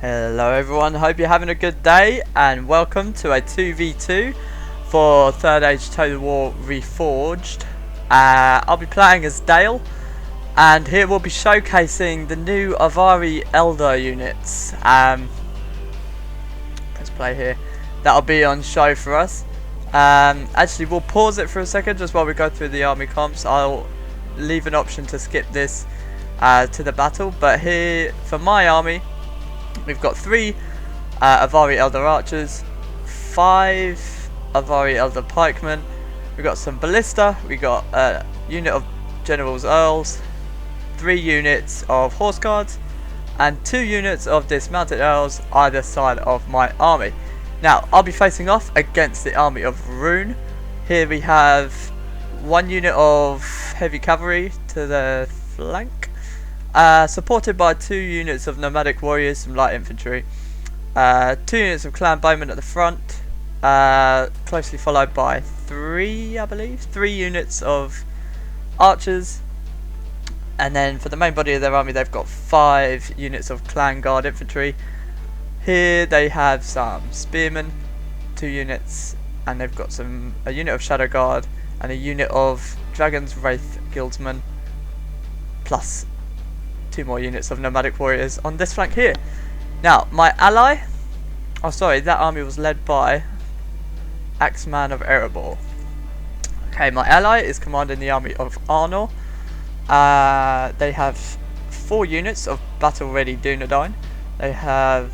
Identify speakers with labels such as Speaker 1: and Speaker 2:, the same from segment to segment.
Speaker 1: Hello everyone, hope you're having a good day and welcome to a 2v2 for Third Age Total War Reforged. I'll be playing as Dale and here we'll be showcasing the new Avari Elder units. Press play here. That'll be on show for us. Actually we'll pause it for a second just while we go through the army comps. I'll leave an option to skip this to the battle, but here for my army we've got 3 Avari Elder Archers, 5 Avari Elder Pikemen, we've got some Ballista, we've got a unit of Generals Earls, 3 units of Horse Guards, and 2 units of Dismounted Earls either side of my army. Now, I'll be facing off against the army of Rune. Here we have 1 unit of Heavy Cavalry to the flank, supported by 2 units of Nomadic Warriors, some Light Infantry, 2 units of Clan Bowmen at the front, closely followed by 3 units of Archers, and then for the main body of their army they've got 5 units of Clan Guard Infantry. Here they have some Spearmen, 2 units, and they've got a unit of Shadow Guard and a unit of Dragon's Wraith Guildsmen, plus 2 more units of Nomadic Warriors on this flank here. Now, my ally, that army was led by Axeman of Erebor. Okay, my ally is commanding the army of Arnor. They have 4 units of battle-ready Dunedain. They have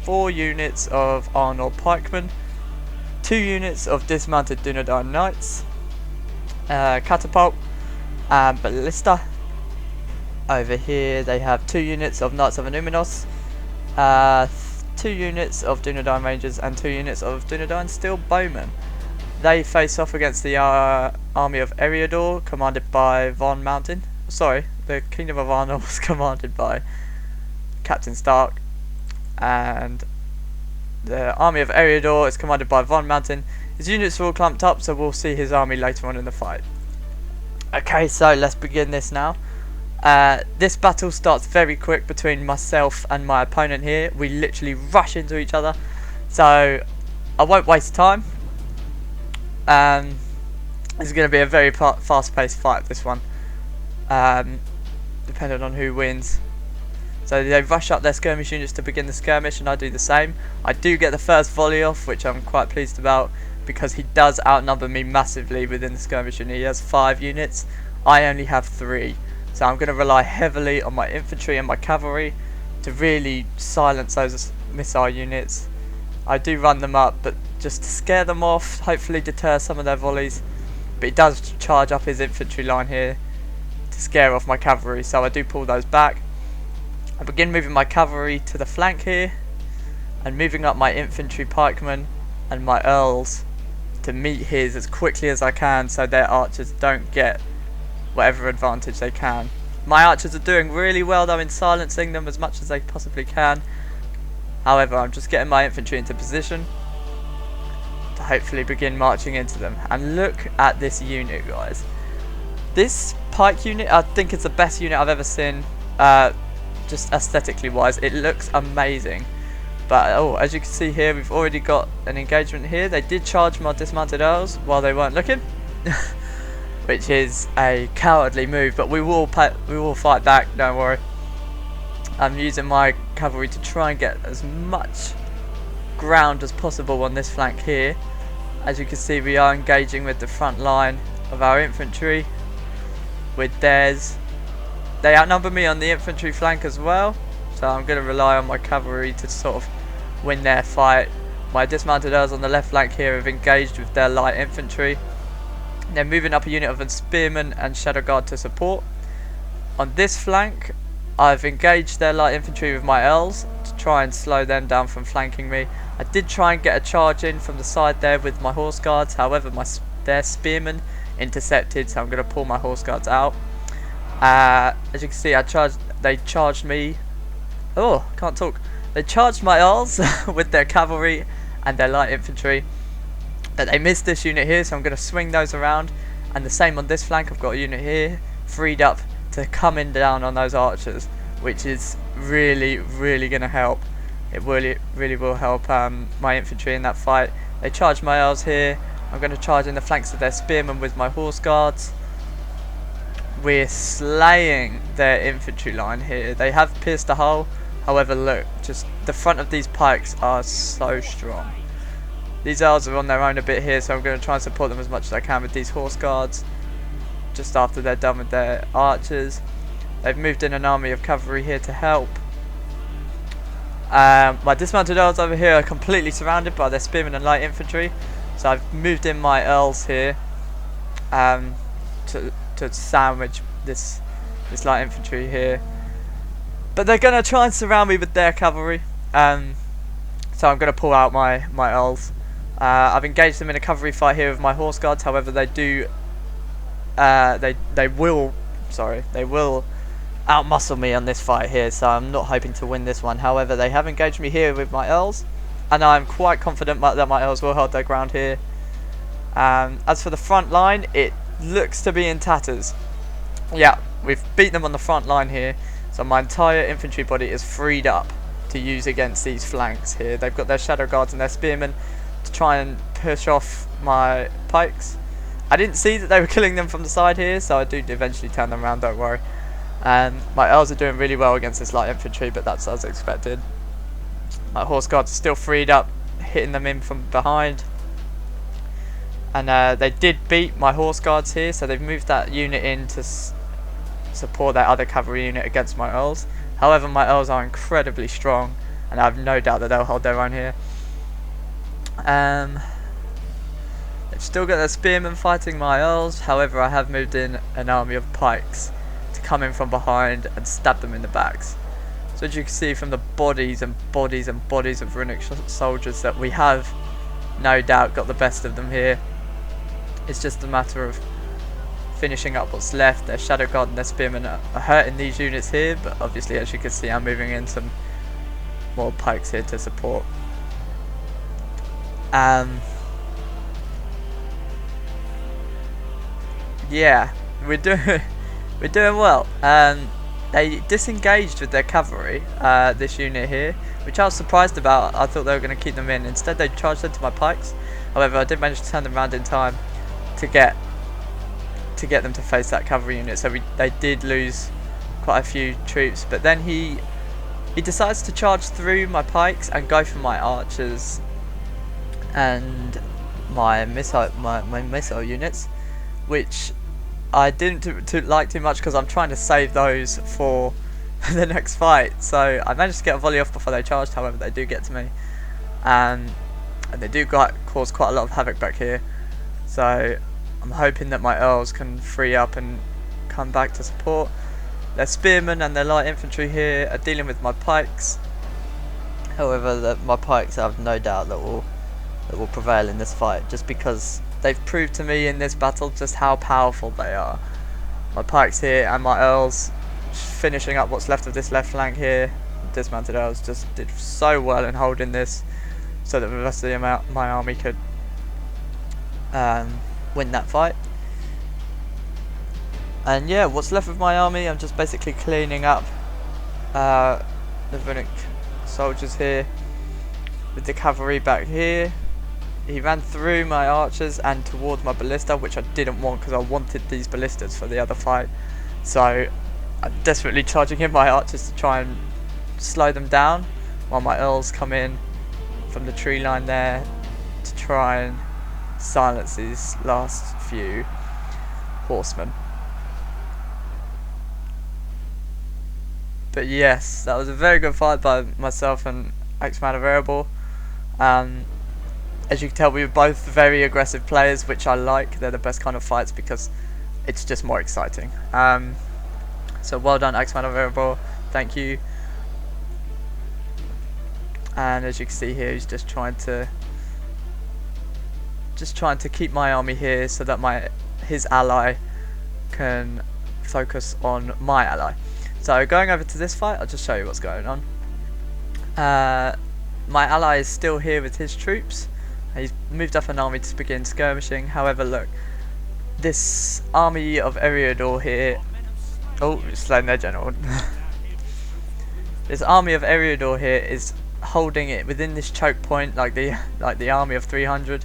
Speaker 1: 4 units of Arnor Pikemen, 2 units of dismounted Dunedain Knights, Catapult, and Ballista. Over here they have 2 units of Knights of Anuminos, 2 units of Dunedain Rangers, and 2 units of Dunedain Steel Bowmen. They face off against the army of Eriador, commanded by Von Mountain. Sorry, the Kingdom of Arnor was commanded by Captain Stark, and the army of Eriador is commanded by Von Mountain. His units are all clumped up, so we'll see his army later on in the fight. Okay, so let's begin this now. This battle starts very quick between myself and my opponent here. We literally rush into each other, so I won't waste time. It's going to be a very fast-paced fight, this one, depending on who wins. So they rush up their skirmish units to begin the skirmish, and I do the same. I do get the first volley off, which I'm quite pleased about, because he does outnumber me massively within the skirmish unit. He has 5 units, I only have 3. So I'm going to rely heavily on my infantry and my cavalry to really silence those missile units. I do run them up, but just to scare them off, hopefully deter some of their volleys. But he does charge up his infantry line here to scare off my cavalry, so I do pull those back. I begin moving my cavalry to the flank here, and moving up my infantry pikemen and my earls to meet his as quickly as I can, so their archers don't get whatever advantage they can. My archers are doing really well though in silencing them as much as they possibly can. However, I'm just getting my infantry into position to hopefully begin marching into them. And look at this unit, guys. This pike unit, I think it's the best unit I've ever seen, just aesthetically wise. It looks amazing. But as you can see here, we've already got an engagement here. They did charge my dismounted earls while they weren't looking. Which is a cowardly move, but we will fight back, don't worry. I'm using my cavalry to try and get as much ground as possible on this flank here. As you can see, we are engaging with the front line of our infantry with theirs. They outnumber me on the infantry flank as well, so I'm going to rely on my cavalry to sort of win their fight. My dismounted earls on the left flank here have engaged with their light infantry. They're moving up a unit of Spearmen and Shadow Guard to support. On this flank, I've engaged their light infantry with my earls to try and slow them down from flanking me. I did try and get a charge in from the side there with my horse guards, however their spearmen intercepted, so I'm going to pull my horse guards out. As you can see, they charged me. They charged my earls with their cavalry and their light infantry. But they missed this unit here, so I'm going to swing those around, and the same on this flank. I've got a unit here freed up to come in down on those archers, which is really going to help. It really will help my infantry in that fight. They charge my elves here. I'm going to charge in the flanks of their spearmen with my horse guards. We're slaying their infantry line here. They have pierced a hole. However, look, just the front of these pikes are so strong. These elves are on their own a bit here, so I'm going to try and support them as much as I can with these horse guards. Just after they're done with their archers. They've moved in an army of cavalry here to help. My dismounted elves over here are completely surrounded by their spearmen and light infantry. So I've moved in my earls here to sandwich this light infantry here. But they're going to try and surround me with their cavalry. So I'm going to pull out my earls. I've engaged them in a cavalry fight here with my horse guards. However, they will outmuscle me on this fight here, so I'm not hoping to win this one. However, they have engaged me here with my earls, and I'm quite confident that my earls will hold their ground here. As for the front line, it looks to be in tatters. Yeah, we've beaten them on the front line here, so my entire infantry body is freed up to use against these flanks here. They've got their shadow guards and their spearmen to try and push off my pikes. I didn't see that they were killing them from the side here, so I do eventually turn them around, don't worry. My elves are doing really well against this light infantry, but that's as expected. My horse guards are still freed up, hitting them in from behind. And they did beat my horse guards here, so they've moved that unit in to support that other cavalry unit against my earls. However, my earls are incredibly strong, and I have no doubt that they'll hold their own here. They've still got their spearmen fighting my earls. However, I have moved in an army of pikes to come in from behind and stab them in the backs. So as you can see from the bodies and bodies and bodies of runic soldiers, that we have no doubt got the best of them here. It's just a matter of finishing up what's left. Their shadow guard and their spearmen are hurting these units here, but obviously, as you can see, I'm moving in some more pikes here to support. Yeah, we're doing well. They disengaged with their cavalry, this unit here, which I was surprised about. I thought they were going to keep them in. Instead, they charged into my pikes. However, I did manage to turn them around in time to get them to face that cavalry unit. So they did lose quite a few troops. But then he decides to charge through my pikes and go for my archers and my missile units, which I didn't like too much because I'm trying to save those for the next fight. So I managed to get a volley off before they charged. However, they do get to me, and they do cause quite a lot of havoc back here. So I'm hoping that my earls can free up and come back to support. Their spearmen and their light infantry here are dealing with my pikes. However, my pikes, I have no doubt that will prevail in this fight, just because they've proved to me in this battle just how powerful they are. My pikes here and my earls finishing up what's left of this left flank here. Dismounted earls just did so well in holding this, so that the rest of my army could win that fight. And yeah, what's left of my army, I'm just basically cleaning up the runic soldiers here with the cavalry back here. He ran through my archers and towards my ballista, which I didn't want because I wanted these ballistas for the other fight. So I'm desperately charging in my archers to try and slow them down, while my earls come in from the tree line there to try and silence these last few horsemen. But yes, that was a very good fight by myself and X-Man of Variable. As you can tell, we were both very aggressive players, which I like. They're the best kind of fights because it's just more exciting. So well done, X-Man of Variable. Thank you. And as you can see here, he's just trying to keep my army here so that his ally can focus on my ally. So going over to this fight, I'll just show you what's going on. My ally is still here with his troops. He's moved up an army to begin skirmishing. However, look, this army of Avari Elder here. Oh, it's slaying their general. This army of Eriador here is holding it within this choke point, like the army of 300.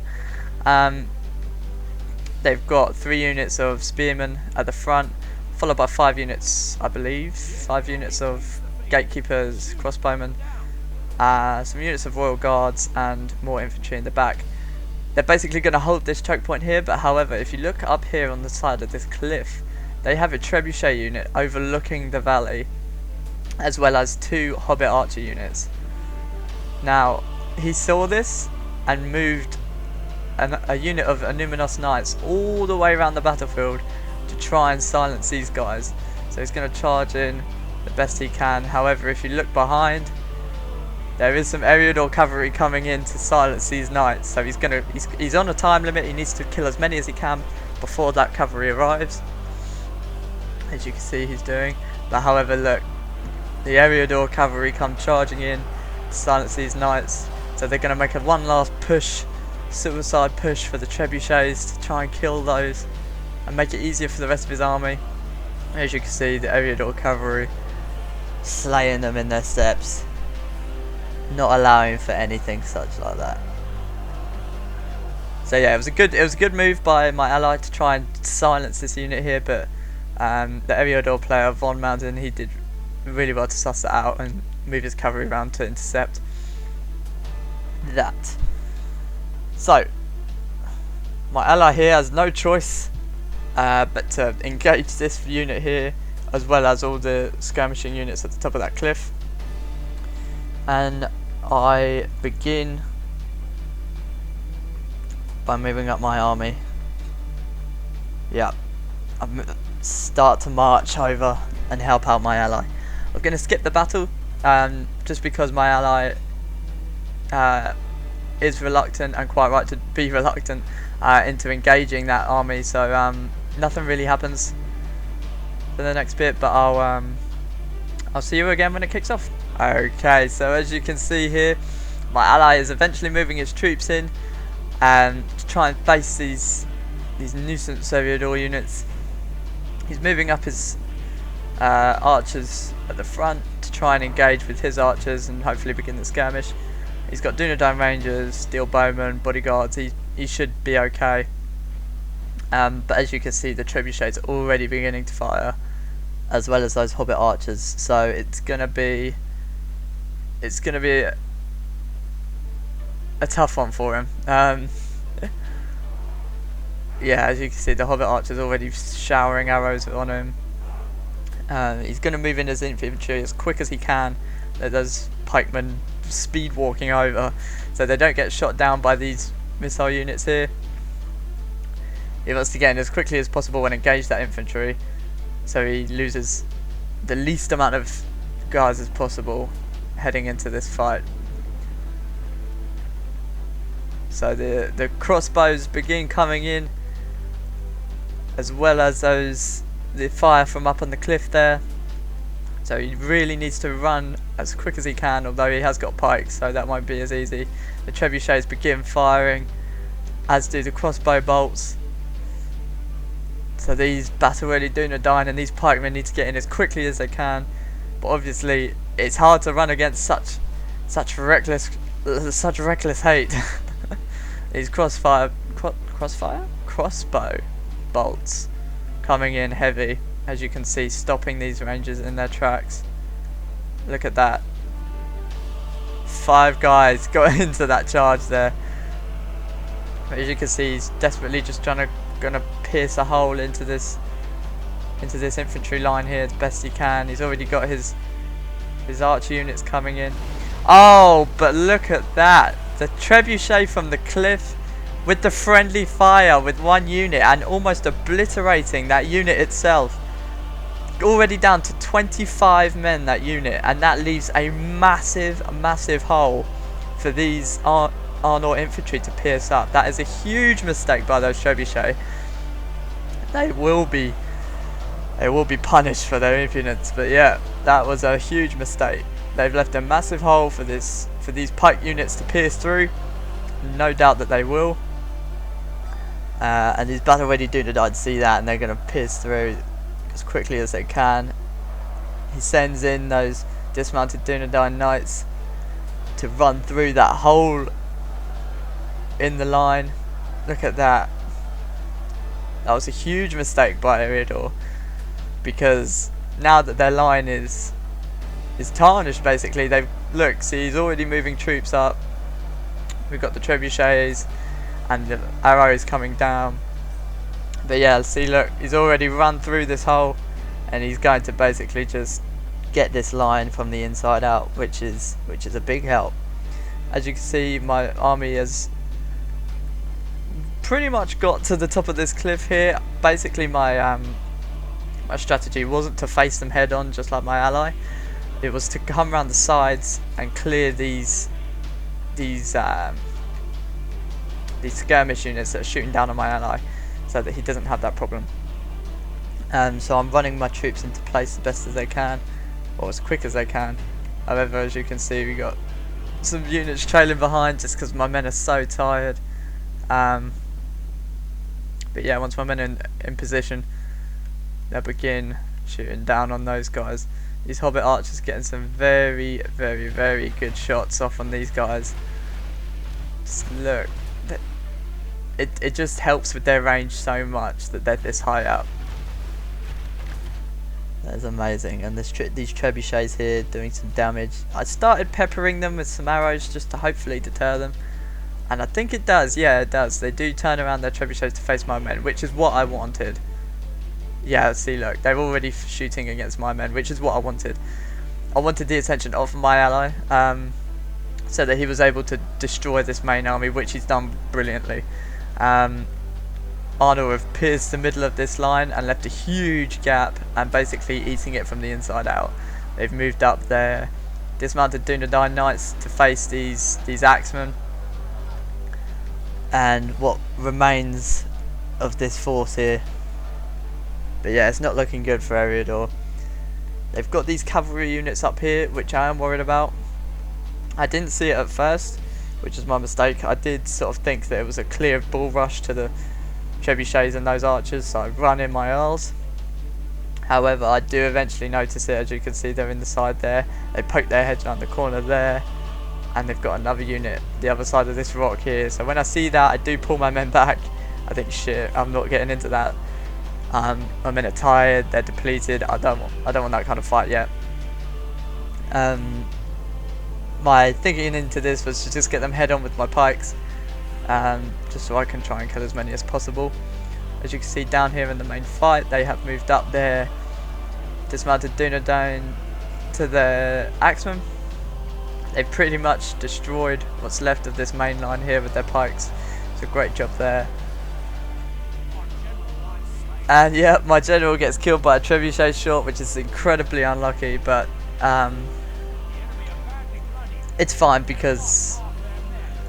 Speaker 1: They've got 3 units of spearmen at the front, followed by 5 units, I believe, 5 units of gatekeepers, crossbowmen, some units of royal guards, and more infantry in the back. They're basically going to hold this choke point here, but however, if you look up here on the side of this cliff, they have a trebuchet unit overlooking the valley, as well as 2 hobbit archer units. Now, he saw this and moved a unit of Numinos knights all the way around the battlefield to try and silence these guys. So he's going to charge in the best he can. However, if you look behind, there is some Eriador cavalry coming in to silence these knights. So he's on a time limit. He needs to kill as many as he can before that cavalry arrives, as you can see he's doing. But however, look, the Eriador cavalry come charging in to silence these knights. So they're going to make one last push, suicide push for the trebuchets to try and kill those and make it easier for the rest of his army. As you can see, the Eriador cavalry slaying them in their steps, not allowing for anything such like that. So yeah, it was a good move by my ally to try and silence this unit here, but the Eriador player Von Mountain, he did really well to suss it out and move his cavalry around to intercept that. So my ally here has no choice but to engage this unit here, as well as all the skirmishing units at the top of that cliff. And I begin by moving up my army. Yeah, I start to march over and help out my ally. I'm going to skip the battle just because my ally is reluctant, and quite right to be reluctant, into engaging that army. So nothing really happens for the next bit, but I'll see you again when it kicks off. Okay, so as you can see here, my ally is eventually moving his troops in to try and face these nuisance Eriador units. He's moving up his archers at the front to try and engage with his archers and hopefully begin the skirmish. He's got Dunedain Rangers, Steel Bowmen, bodyguards. He should be okay. But as you can see, the trebuchets are already beginning to fire, as well as those hobbit archers. So it's gonna be a tough one for him. Yeah, as you can see, the hobbit archers already showering arrows on him. He's gonna move in his infantry as quick as he can. There's pikemen speed walking over, so they don't get shot down by these missile units here. He wants to get in as quickly as possible and engage that infantry, so he loses the least amount of guys as possible heading into this fight. So the crossbows begin coming in, as well as the fire from up on the cliff there. So he really needs to run as quick as he can, although he has got pikes, so that won't be as easy. The trebuchets begin firing, as do the crossbow bolts. So these battle-ready Dunedain and these pikemen need to get in as quickly as they can. But obviously, it's hard to run against such reckless hate. These crossbow bolts coming in heavy, as you can see, stopping these rangers in their tracks. Look at that. 5 guys got into that charge there. As you can see, he's desperately just gonna pierce a hole into this infantry line here as best he can. He's already got his archer units coming in. Oh, but look at that. The trebuchet from the cliff with the friendly fire with 1 unit and almost obliterating that unit itself. Already down to 25 men, that unit, and that leaves a massive hole for these Arnor infantry to pierce up. That is a huge mistake by those trebuchet. They will be punished for their impudence, but yeah, that was a huge mistake. They've left a massive hole for these pike units to pierce through. No doubt that they will. And these battle-ready Dunedain see that, and they're going to pierce through as quickly as they can. He sends in those dismounted Dunedain Knights to run through that hole in the line. Look at that. That was a huge mistake by Eriador, because now that their line is tarnished, basically, look, see, he's already moving troops up. We've got the trebuchets and the arrows coming down. But yeah, see, look, he's already run through this hole, and he's going to basically just get this line from the inside out, which is a big help. As you can see, my army has pretty much got to the top of this cliff here. Basically, my strategy wasn't to face them head on, just like my ally. It was to come around the sides and clear these skirmish units that are shooting down on my ally, so that he doesn't have that problem. So I'm running my troops into place as best as they can, or as quick as they can. However, as you can see, we got some units trailing behind just because my men are so tired. But yeah, once my men are in position, they'll begin shooting down on those guys. These Hobbit archers getting some very, very, very good shots off on these guys. Just look, it just helps with their range so much that they're this high up. That's amazing. And these trebuchets here doing some damage. I started peppering them with some arrows just to hopefully deter them, and I think it does. Yeah, it does. They do turn around their trebuchets to face my men, which is what I wanted. Yeah, see, look, they're already shooting against my men, which is what I wanted. I wanted the attention of my ally, so that he was able to destroy this main army, which he's done brilliantly. Arnor have pierced the middle of this line and left a huge gap, and basically eating it from the inside out. They've moved up their dismounted Dunedain Knights to face these axemen, and what remains of this force here. But yeah, it's not looking good for Eriador. They've got these cavalry units up here, which I am worried about. I didn't see it at first, which is my mistake. I did sort of think that it was a clear bull rush to the trebuchets and those archers, so I run in my earls. However, I do eventually notice it. As you can see, they're in the side there. They poke their heads around the corner there, and they've got another unit the other side of this rock here. So when I see that, I do pull my men back. I think, shit, I'm not getting into that. My men are tired, they're depleted. I don't want that kind of fight yet. My thinking into this was to just get them head on with my pikes, just so I can try and kill as many as possible. As you can see down here in the main fight, they have moved up their dismounted Dunedain to their axemen. They've pretty much destroyed what's left of this main line here with their pikes. It's a great job there. And yeah, my general gets killed by a trebuchet shot, which is incredibly unlucky, but it's fine because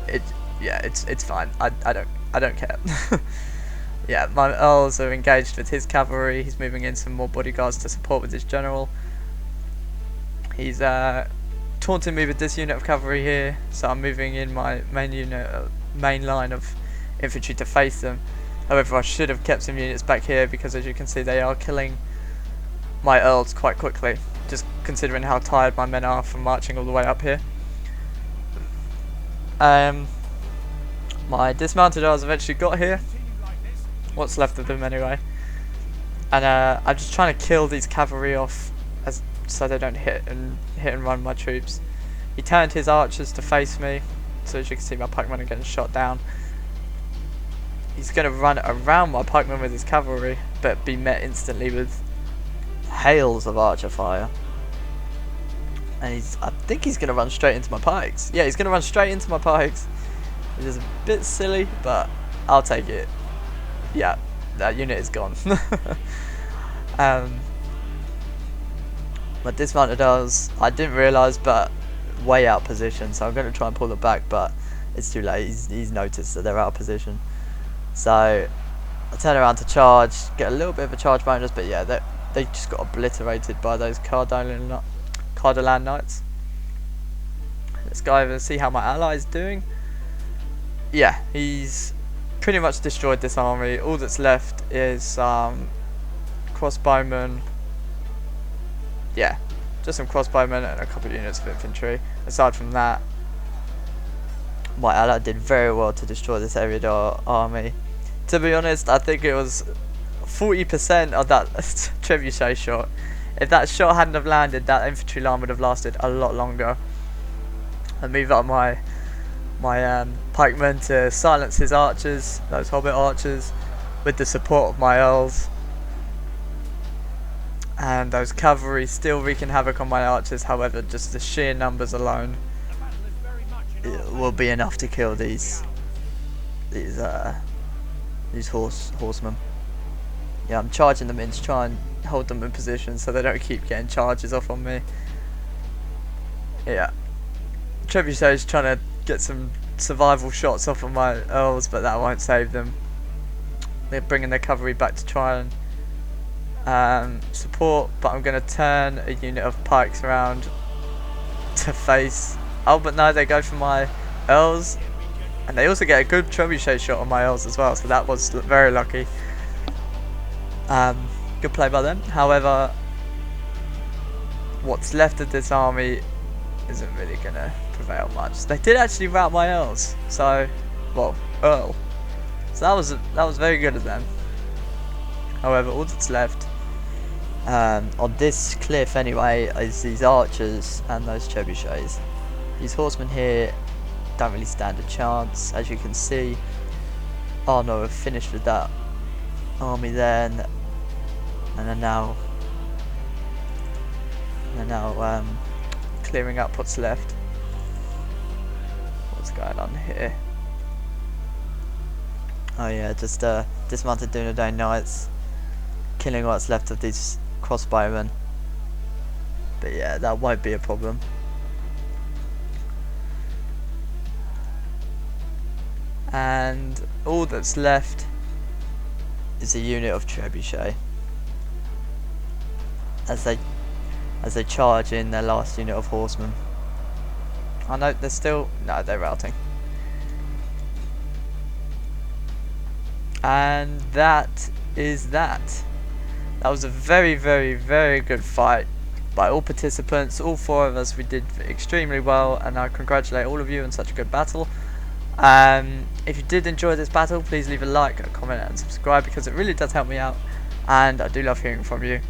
Speaker 1: it's fine. I don't care. Yeah, my earls are engaged with his cavalry. He's moving in some more bodyguards to support with his general. He's taunting me with this unit of cavalry here, so I'm moving in my main line of infantry to face them. However, I should have kept some units back here, because as you can see, they are killing my earls quite quickly, just considering how tired my men are from marching all the way up here. My dismounted earls eventually got here, what's left of them anyway, and I'm just trying to kill these cavalry off so they don't hit and run my troops. He turned his archers to face me, so as you can see, my pikemen are getting shot down. He's going to run around my pikemen with his cavalry, but be met instantly with hails of archer fire. And I think he's going to run straight into my pikes. Yeah, he's going to run straight into my pikes, which is a bit silly, but I'll take it. Yeah, that unit is gone. My dismounted earls, I didn't realise, but way out of position, so I'm going to try and pull it back, but it's too late. He's noticed that they're out of position. So I turn around to charge, get a little bit of a charge bonus, but yeah, they just got obliterated by those Cardolan Knights. Let's go over and see how my ally is doing. Yeah, he's pretty much destroyed this army. All that's left is crossbowmen. Yeah, just some crossbowmen and a couple of units of infantry. Aside from that, my ally did very well to destroy this Avari army. To be honest, I think it was 40% of that trebuchet shot. If that shot hadn't have landed, that infantry line would have lasted a lot longer. I move up my pikemen to silence his archers, those hobbit archers, with the support of my earls. And those cavalry still wreaking havoc on my archers. However, just the sheer numbers alone will be enough to kill these horsemen. Yeah, I'm charging them in to try and hold them in position so they don't keep getting charges off on me. Yeah, trebuchet's trying to get some survival shots off of my earls, but that won't save them. They're bringing their cavalry back to try and support, but I'm going to turn a unit of pikes around to face. Oh, but no, they go for my earls, and they also get a good trebuchet shot on my earls as well, so that was very lucky. Good play by them. However, what's left of this army isn't really going to prevail much. They did actually rout my earls, so, well, earl. So that was very good of them. However, all that's left on this cliff anyway is these archers and those trebuchets. These horsemen here don't really stand a chance, as you can see. Oh no, we've finished with that army then, and they're now clearing up what's left. What's going on here? Oh yeah, just dismounted Dunedain Knights, killing what's left of these crossbowmen. But yeah, that won't be a problem. And all that's left is a unit of trebuchet as they charge in their last unit of horsemen. I know they're still they're routing. And that is that. That was a very, very, very good fight by all participants. All four of us, we did extremely well, and I congratulate all of you on such a good battle. If you did enjoy this battle, please leave a like, a comment and subscribe, because it really does help me out, and I do love hearing from you.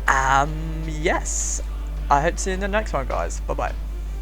Speaker 1: Yes, I hope to see you in the next one, guys. Bye bye.